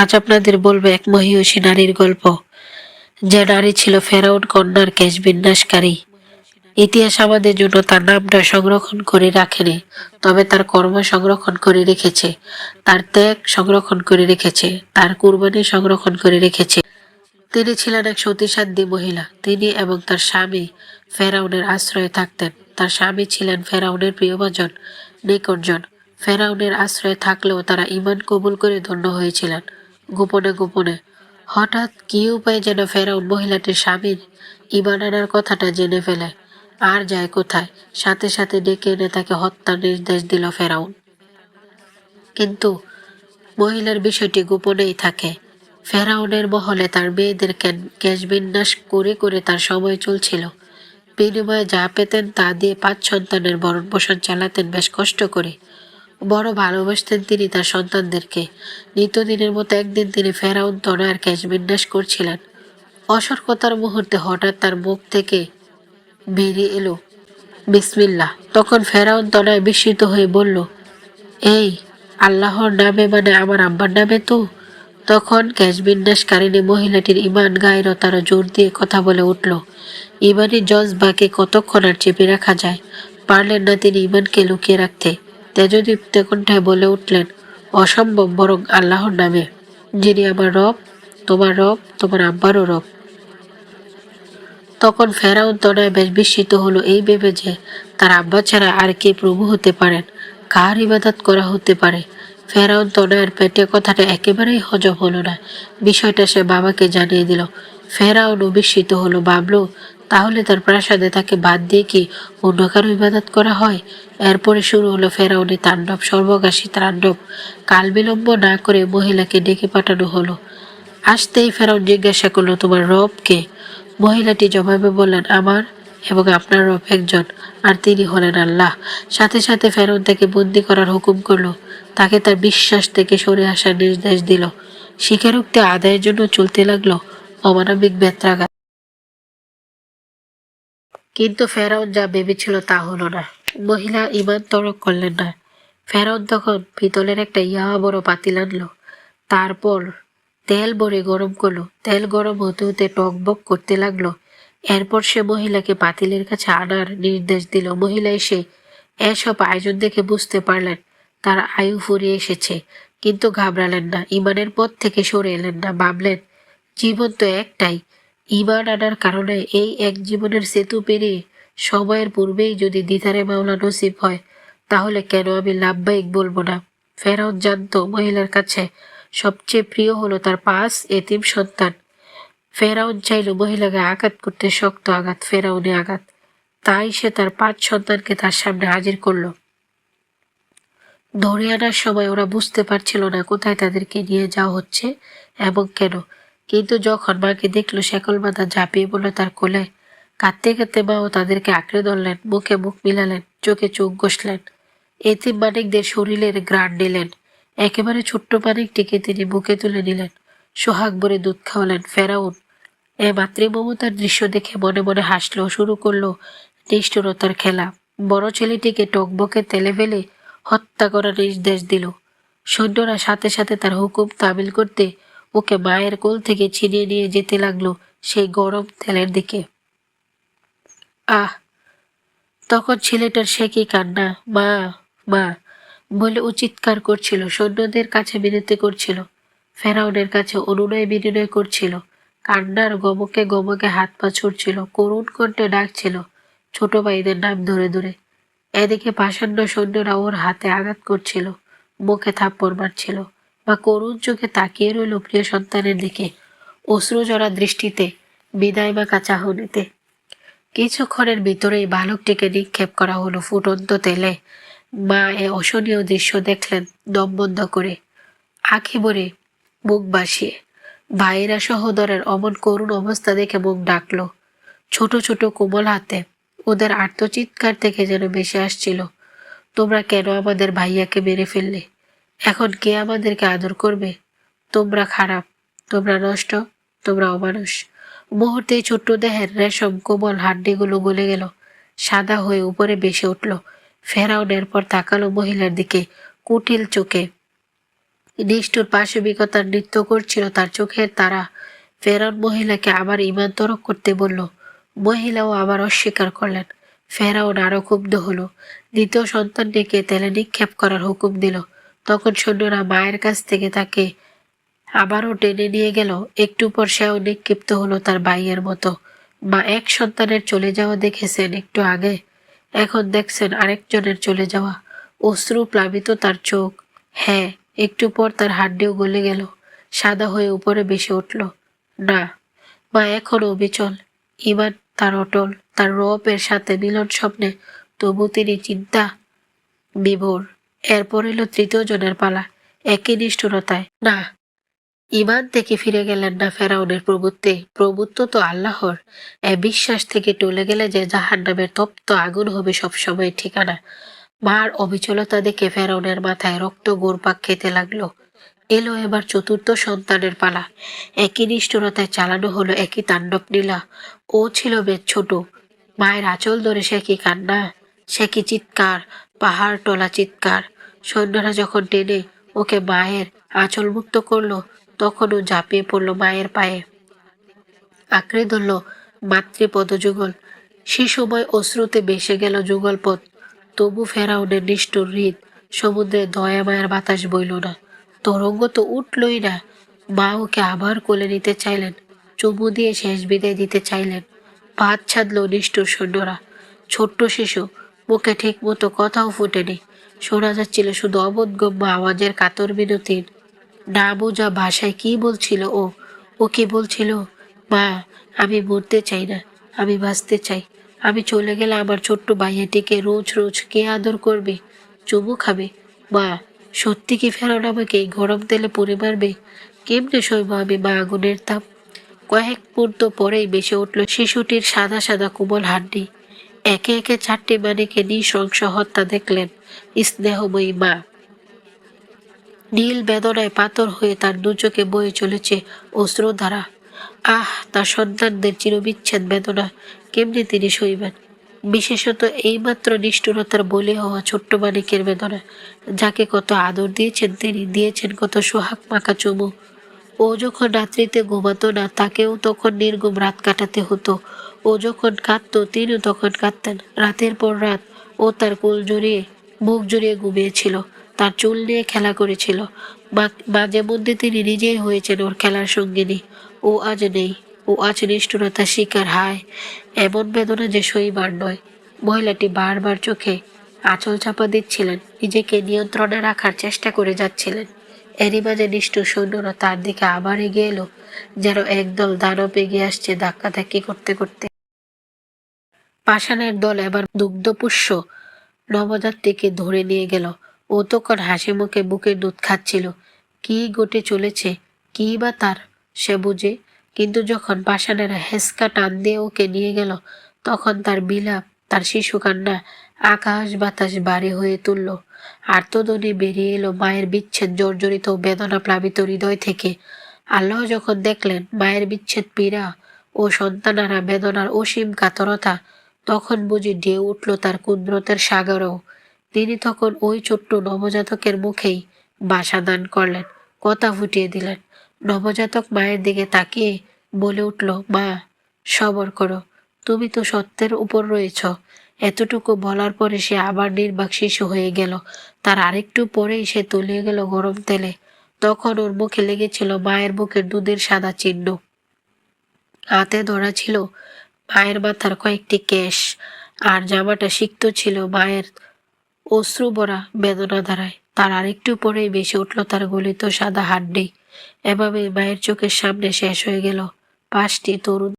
আজ আপনাদের বলবো এক মহিষী নারীর গল্প, যে নারী ছিল ফেরাউন কন্যার কেশ বিন্যাসকারী। ইতিহাস আমাদের জন্য তার নামটা সংরক্ষণ করে রাখেনি, তবে তার কর্ম সংরক্ষণ করে রেখেছে, তার ত্যাগ সংরক্ষণ করে রেখেছে, তার কুরবানি সংরক্ষণ করে রেখেছে। তিনি ছিলেন এক সতীসাধ্যী মহিলা। তিনি এবং তার স্বামী ফেরাউনের আশ্রয়ে থাকতেন। তার স্বামী ছিলেন ফেরাউনের প্রিয়ভাজন, নিকটজন। ফেরাউনের আশ্রয়ে থাকলেও তারা ঈমান কবুল করে ধন্য হয়েছিলেন গোপনে গোপনে। হঠাৎ কি উপায়ে যেন ফেরাউন মহিলাটির স্বামীর ঈমান আনার কথাটা জেনে ফেলে। আর যায় কোথায়, সাথে সাথে ডেকে এনে তাকে হত্যার নির্দেশ দিল ফেরাউন। কিন্তু মহিলার বিষয়টি গোপনেই থাকে। ফেরাউনের মহলে তার মেয়েদের কেশবিন্যাস করে করে তার সময় চলছিল। বিনিময়ে যা পেতেন তা দিয়ে 5 সন্তানের ভরণ পোষণ চালাতেন বেশ কষ্ট করে। বড় ভালোবাসতেন তিনি তার সন্তানদেরকে। নিত্যদিনের মতো একদিন তিনি ফেরাউন তনয়ার কেশবিন্যাস করছিলেন। অসতর্কতার মুহূর্তে হঠাৎ তার মুখ থেকে বেরিয়ে এলো বিসমিল্লাহ। তখন ফেরাউন তনয় বিস্মিত হয়ে বলল, এই আল্লাহর নামে, মানে আমার আব্বার নামে তো? তখন কেশবিন্যাসকারিণী মহিলাটির ঈমান গায়রতারও জোর দিয়ে কথা বলে উঠল। ঈমানি জজবাকে কতক্ষণ আর চেপে রাখা যায়? পারলেন না তিনি ঈমানকে লুকিয়ে রাখতে। তেজদীপ্ত কণ্ঠায় বলে উঠলেন, অসম্ভব, বরং আল্লাহর নামে, যিনি আমার রব, তোমার রব, তোমার আব্বারও রব। তখন ফেরাউন তনয় বেশ বিস্মিত হলো এই ভেবে যে তার আব্বা ছাড়া আর কে প্রভু হতে পারেন, কার ইবাদত করা হতে পারে। ফেরাউন তনয়ের পেটে কথাটা একেবারেই হজম হলো না। বিষয়টা সে বাবাকে জানিয়ে দিল। ফেরাউনও বিস্মিত হলো, ভাবলো তাহলে তার প্রাসাদে তাকে বাদ দিয়ে কি অন্য কারো ইবাদত করা হয়? এরপরে শুরু হলো ফেরাউনি তাণ্ডব, সর্বগ্রাসী তাণ্ডব। কাল বিলম্ব না করে মহিলাকে ডেকে পাঠানো হলো। আসতেই ফেরাউন জিজ্ঞাসা করলো, তোমার রব কে? মহিলাটি জবাবে বললেন, আমার এবং আপনার রব একজন, আর তিনি হলেন আল্লাহ। সাথে সাথে ফেরাউন তাকে বন্দী করার হুকুম করলো। তাকে তার বিশ্বাস থেকে সরে আসার নির্দেশ দিল। স্বীকারোক্তি আদায়ের জন্য চলতে লাগলো অমানবিক বেত্রাঘাত। কিন্তু ফেরাউন যা ভেবেছিল তা হলো না। মহিলা ঈমান তরক করলেন না। ফেরাউন তখন পিতলের একটা বড় পাতিল আনলো। তারপর তেল ভরে গরম করলো। তেল গরম হতে হতে টকবক করতে লাগলো। এরপর সে মহিলাকে পাতিলের কাছে আনার নির্দেশ দিল। মহিলা এসে এসব আয়োজন দেখে বুঝতে পারলেন তার আয়ু ফুরিয়ে এসেছে, কিন্তু ঘাবড়ালেন না, ঈমানের পথ থেকে সরে এলেন না। ভাবলেন, জীবন তো একটাই, ঈমান আনার কারণে এই এক জীবনের সেতু পেরিয়ে সময়ের পূর্বেই যদি দিদারে মাওলা নসিব হয়, তাহলে কেন আমি লাব্বাইক বলবো না। ফেরাউন জানতো মহিলার কাছে সবচেয়ে প্রিয় হলো তার 5 এতিম সন্তান। ফেরাউন চাইল মহিলাকে আঘাত করতে, শক্ত আঘাত, ফেরাউনি আঘাত। তাই সে তার 5 সন্তানকে তার সামনে হাজির করলো। ধরে আনার সময় ওরা বুঝতে পারছিল না কোথায় তাদেরকে নিয়ে যাওয়া হচ্ছে এবং কেন। কিন্তু যখন মাকে দেখলো শেকল বাঁধা, ঝাঁপিয়ে পড়লো তার কোলে। কাঁদতে কাঁদতে মাও তাদেরকে আঁকড়ে ধরলেন, মুখে মুখ মিলালেন, চোখে চোখ ঘষলেন। এতিম মানিকদের শরীরের ঘ্রাণ নিলেন। একেবারে ছোট্ট মানিকটিকে তিনি বুকে তুলে নিলেন, সোহাগ ভরে দুধ খাওয়ালেন। ফেরাউন এ মাতৃমমতার দৃশ্য দেখে মনে মনে হাসলো, শুরু করলো নিষ্ঠুরতার খেলা। বড় ছেলেটিকে টকবকে তেলে ফেলে হত্যা করার নির্দেশ দিল। সৈন্যরা সাথে সাথে তার হুকুম তামিল করতে ওকে মায়ের কোল থেকে ছিনিয়ে নিয়ে যেতে লাগলো সেই গরম তেলের দিকে। আহ! তখন ছেলেটার সে কি কান্না! মা, মা বলে ও চিৎকার করছিল, সৈন্যদের কাছে বিনতি করছিল, ফেরাউনের কাছে অনুনয় বিনয় করছিল, কান্নার গমকে গমকে হাত পা ছুটছিল, করুণ কণ্ঠে ডাকছিল ছোট ভাইদের নাম ধরে ধরে। এদিকে পাষাণ্য সৈন্যরা ওর হাতে আঘাত করছিল, মুখে থাপ্পড় মারছিল। বা করুণ চোখে তাকিয়ে রইল প্রিয় সন্তানের দিকে, অশ্রুজরা দৃষ্টিতে, বিদায় মাখা চাহনিতে। কিছুক্ষণের ভিতরেই বালকটিকে নিক্ষেপ করা হলো ফুটন্ত তেলে। মা এ অসহনীয় দৃশ্য দেখলেন দম বন্ধ করে, আঁখি ভরে, মুখ বাসিয়ে। ভাইয়েরা সহোদরের অমন করুণ অবস্থা দেখে মুখ ডাকলো। ছোট ছোট কোমল হাতে ওদের আর্তচিৎকার থেকে যেন বেশি আসছিল, তোমরা কেন আমাদের ভাইয়াকে মেরে ফেললে? এখন কে আমাদেরকে আদর করবে? তোমরা খারাপ, তোমরা নষ্ট, তোমরা অমানুষ। মুহূর্তেই ছোট্ট দেহের রেশম কোমল হাড্ডিগুলো গলে গেল, সাদা হয়ে উপরে ভেসে উঠল। ফেরাউন এরপর তাকালো মহিলার দিকে কুটিল চোখে। নিষ্ঠুর পাশবিকতার নৃত্য করছিল তার চোখের তারা। ফেরাউন মহিলাকে আবার ঈমান তরক করতে বলল। মহিলাও আবার অস্বীকার করলেন। ফেরাউন আরো ক্ষুব্ধ হলো। দ্বিতীয় সন্তানটিকে তেলে নিক্ষেপ করার হুকুম দিল। তখন সৈন্যরা মায়ের কাছ থেকে তাকে আবারও টেনে নিয়ে গেল। একটু পর সেও নিক্ষিপ্ত হলো তার ভাইয়ের মতো। মা এক সন্তানের চলে যাওয়া দেখেছেন একটু আগে, এখন দেখছেন আরেকজনের চলে যাওয়া। অশ্রু প্লাবিত তার চোখ। হ্যাঁ, একটু পর তার হাড্ডিও গলে গেল, সাদা হয়ে উপরে ভেসে উঠল। না, মা এখনো অবিচল। ঈমান তার অটল, তার রবের সাথে মিলন স্বপ্নে। তবু তিনি চিন্তা বিভোর। এরপর এলো তৃতীয় জনের পালা, একই নিষ্ঠুরতায়। না, ঈমান থেকে ফিরে গেলেন না ফেরাউনের প্রভুত্বে। প্রভুত্ব তো আল্লাহর। এ বিশ্বাস থেকে টলে গেলে যে জাহান্নামের তপ্ত আগুন হবে সবসময় ঠিকানা। মার অবিচলতা দেখে ফেরাউনের মাথায় রক্ত ঘুরপাক খেতে লাগলো। এলো এবার চতুর্থ সন্তানের পালা। একই নিষ্ঠুরতায় চালানো হলো একই তাণ্ডব লীলা। ও ছিল বেশ ছোট। মায়ের আঁচল ধরে সে কি কান্না, সে কি চিৎকার, পাহাড় টলা চিৎকার। সৈন্যরা যখন টেনে ওকে মায়ের আঁচল মুক্ত করলো, তখন ও ঝাঁপিয়ে পড়লো মায়ের পায়ে, আঁকড়ে ধরল মাতৃপদ যুগল। সে সময় অশ্রুতে ভেসে গেল যুগলপথ। তবু ফেরাউনের নিষ্ঠুর হৃদ সমুদ্রে দয়া মায়ের বাতাস বইল না। তরঙ্গ তো উঠলই না। মা ওকে আবার কোলে নিতে চাইলেন, চুমু দিয়ে শেষ বিদায় দিতে চাইলেন। পাত ছাড়ল নিষ্ঠুর সৈন্যরা। ছোট্ট শিশু, মুখে ঠিক মতো কথাও ফুটেনি। শোনা যাচ্ছিল শুধু অবোধগম্য আওয়াজের কাতর বিনতির। না বোঝা ভাষায় কি বলছিল ও। ও কি বলছিল? মা, আমি মরতে চাই না, আমি বাঁচতে চাই। আমি চলে গেলে আমার ছোট্ট ভাইয়াটিকে রোজ রোজ কে আদর করবে, চুমু খাবে? মা, সত্যি কি ফেরাউন আমাকে এই গরম তেলে পুড়ে মারবে? কেমনে সইব আমি মা আগুনের তাপ? কয়েক মুহূর্ত পরেই বেসে উঠল শিশুটির সাদা সাদা কোমল হাড্ডি। একে একে 4টি মানিকে নৃশংস হত্যা দেখলেন স্নেহময়ী মা। নীল বেদনায় পাথর হয়ে তার দু চোখে বয়ে চলেছে অশ্রুধারা। আহ, তার সন্তানদের চিরবিচ্ছেদ বেদনা কেমনি তিনি সইবেন? বিশেষত এইমাত্র নিষ্ঠুরতার বলি হওয়া ছোট্ট মানিকের বেদনা, যাকে কত আদর দিয়েছেন তিনি, দিয়েছেন কত সোহাগ মাখা চুমু। ও যখন রাত্রিতে ঘুমাতো না, তাকেও তখন নির্ঘুম রাত কাটাতে হতো। ও যখন কাঁদতো, তিনিও তখন কাঁদতেন। রাতের পর রাত ও তার কোল জড়িয়ে, বুক জড়িয়ে ঘুমিয়েছিল, তার চুল নিয়ে খেলা করেছিল। মাঝে মধ্যে তিনি নিজেই হয়েছেন ওর খেলার সঙ্গিনী। ও আজ নেই, ও আজ নিষ্ঠুরতার শিকার। হায়, এমন বেদনা যে সইবার নয়। মহিলাটি বারবার চোখে আঁচল চাপা দিচ্ছিলেন, নিজেকে নিয়ন্ত্রণে রাখার চেষ্টা করে যাচ্ছিলেন। এরই মাঝে নিষ্ঠুর সৈন্যরা তার দিকে আবার এগিয়ে এলো, যেন একদল দানব এগিয়ে আসছে ধাক্কাধাক্কি করতে করতে। পাষাণের দল এবার দুগ্ধপুষ্য নবজাতটিকে ধরে নিয়ে গেল। ও তখন হাসি মুখে বুকের দুধ খাচ্ছিল। কি ঘটে চলেছে, কি বা তার, সে বুঝে। কিন্তু যখন পাষাণেরা হেঁচকা টান দিয়ে ওকে নিয়ে গেল, তখন তার বিলাপ, তার শিশু কান্না আকাশ বাতাস ভারী হয়ে তুলল। আর্তধ্বনি বেরিয়ে এলো মায়ের বিচ্ছেদ জর্জরিত বেদনা প্লাবিত হৃদয় থেকে। আল্লাহ যখন দেখলেন মায়ের বিচ্ছেদ পীড়া ও সন্তানারা বেদনার অসীম কাতরতা, তখন বুঝি ঢেউ উঠল তার কুদরতের সাগরেও। তিনি তখন ওই ছোট্ট নবজাতকের মুখেই বাসা দান করলেন, কথা ফুটিয়ে দিলেন। নবজাতক মায়ের দিকে তাকিয়ে বলে উঠল, মা, সবর করো, তুমি তো সত্যের উপর রয়েছ। এতটুকু বলার পরে সে আবার নির্বাক শিশু হয়ে গেল। তার আরেকটু পরেই সে তলিয়ে গেল গরম তেলে। তখন ওর মুখে লেগেছিল মায়ের বুকের দুধের সাদা চিহ্ন। হাতে ধরা ছিল মায়ের মাথার কয়েকটি কেশ, আর জামাটা সিক্ত ছিল মায়ের অশ্রু ভরা বেদনা ধারায়। তার আরেকটু পরেই ভেসে উঠল তার গলিত সাদা হাড্ডি। এভাবে মায়ের চোখের সামনে শেষ হয়ে গেল 5টি তরুণ